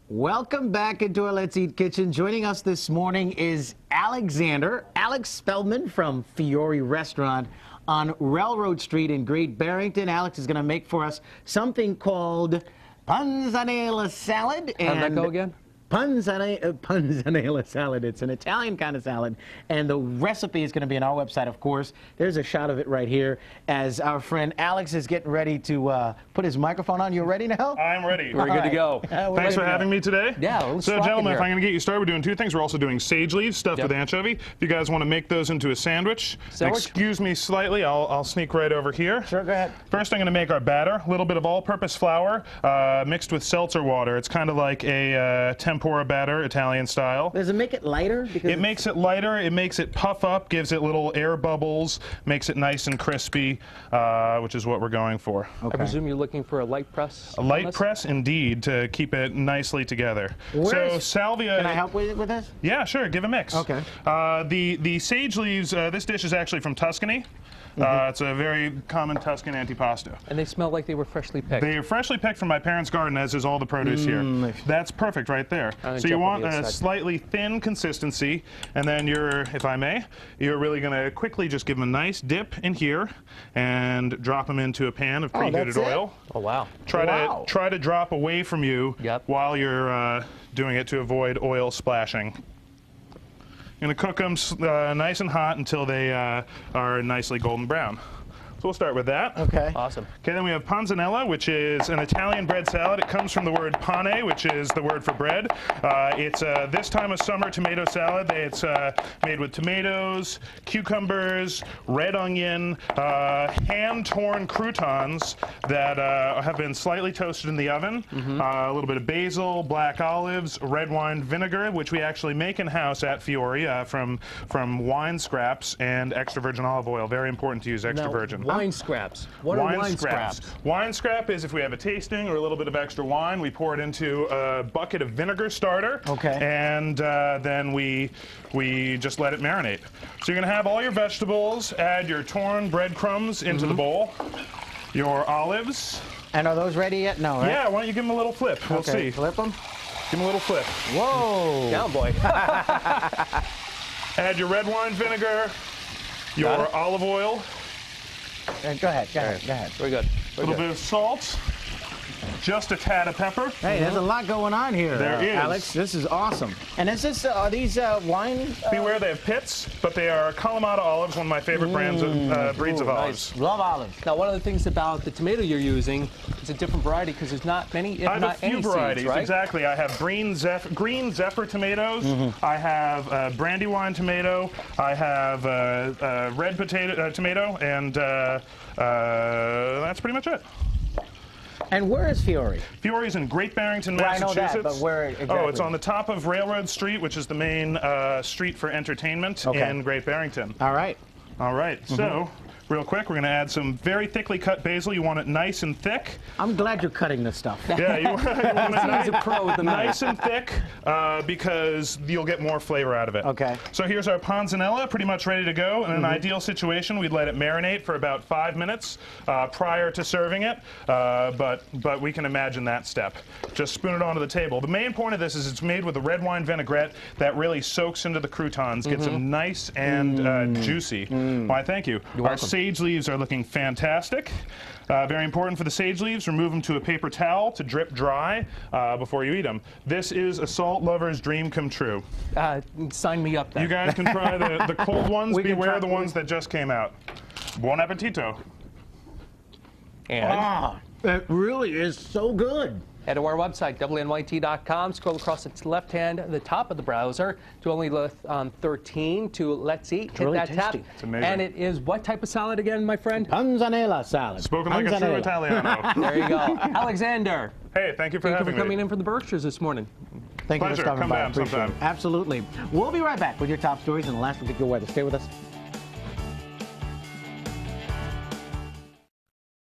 Welcome back into our Let's Eat Kitchen. Joining us this morning is Alex Spellman from Fiori Restaurant on Railroad Street in Great Barrington. Alex is going to make for us something called Panzanella salad. How'd that go again? Panzanella salad. It's an Italian kind of salad, and the recipe is going to be on our website, of course. There's a shot of it right here as our friend Alex is getting ready to put his microphone on. You ready now? I'm ready. We're good to go. Thanks for having me today. Yeah, let's So, rock it gentlemen, if here. I'm going to get you started, we're doing two things. We're also doing sage leaves stuffed with anchovy. If you guys want to make those into a sandwich, excuse me slightly, I'll sneak right over here. Sure, go ahead. First, I'm going to make our batter. A little bit of all-purpose flour mixed with seltzer water. It's kind of like a tempura batter, Italian style. Does it make it lighter? Because It makes it lighter, it makes it puff up, gives it little air bubbles, makes it nice and crispy, which is what we're going for. I presume you're looking for a light press? A light press, indeed, to keep it nicely together. So salvia. Can I help with this? Yeah, sure. Give a mix. Okay. The sage leaves. This dish is actually from Tuscany. It's a very common Tuscan antipasto. And they smell like they were freshly picked. They are freshly picked from my parents' garden, as is all the produce here. That's perfect right there. So you want a slightly thin consistency, and then you're, if I may, you're really going to quickly just give them a nice dip in here and drop them into a pan of preheated oil. Oh, wow. Try to drop away from you while you're doing it to avoid oil splashing. Going to cook them nice and hot until they are nicely golden brown. So we'll start with that. Okay. Awesome. Okay, then we have panzanella, which is an Italian bread salad. It comes from the word pane, which is the word for bread. It's this time of summer tomato salad. It's made with tomatoes, cucumbers, red onion, hand-torn croutons that have been slightly toasted in the oven, a little bit of basil, black olives, red wine vinegar, which we actually make in-house at Fiori from wine scraps, and extra virgin olive oil. Very important to use extra virgin. Wine scraps. What are wine scraps? Wine scrap is if we have a tasting or a little bit of extra wine, we pour it into a bucket of vinegar starter. Okay. And then we just let it marinate. So you're going to have all your vegetables, add your torn breadcrumbs into the bowl, your olives. And are those ready yet? No, right? Yeah, why don't you give them a little flip? We'll see. Flip them. Give them a little flip. Whoa. Down, boy. Add your red wine vinegar, your olive oil. Go ahead. We're good. A little bit of salt, just a tad of pepper. Hey, there's a lot going on here, There is. Alex. This is awesome. And is this, are these wine? Beware, they have pits, but they are Kalamata olives, one of my favorite breeds of olives. Love olives. Now, one of the things about the tomato you're using is a different variety because there's not many, if I have not a few any varieties, seeds, right? exactly. I have green zephyr tomatoes. I have brandywine tomato. I have red tomato, and that's pretty much it. And where is Fiori? Fiori's in Great Barrington, Well, I know Massachusetts. that, but where exactly? Oh, it's on the top of Railroad Street, which is the main street for entertainment in Great Barrington. All right. All right, so real quick, we're going to add some very thickly cut basil. You want it nice and thick. I'm glad you're cutting this stuff. Yeah, you want it a pro with the nice and thick because you'll get more flavor out of it. Okay. So here's our panzanella, pretty much ready to go. In an ideal situation, we'd let it marinate for about 5 minutes prior to serving it, but we can imagine that step. Just spoon it onto the table. The main point of this is it's made with a red wine vinaigrette that really soaks into the croutons, gets them nice and juicy. Why, thank you. You're welcome. Sage leaves are looking fantastic. Very important for the sage leaves, remove them to a paper towel to drip dry before you eat them. This is a salt lover's dream come true. Sign me up then. You guys can try the cold ones. Beware the ones that just came out. Buon appetito. And It really is so good. head to our website, wnyt.com. Scroll across the left hand, the top of the browser, to only 13 to Let's Eat. Hit really that tab. tasty. It's amazing. And it is what type of salad again, my friend? Panzanella salad. Spoken like a true Italiano. There you go. Alexander. Hey, thank you for having me. coming in from the Berkshires this morning. Thank you for Pleasure. stopping Come by. down Appreciate it. sometime. Absolutely. We'll be right back with your top stories and the last week of your weather. Stay with us.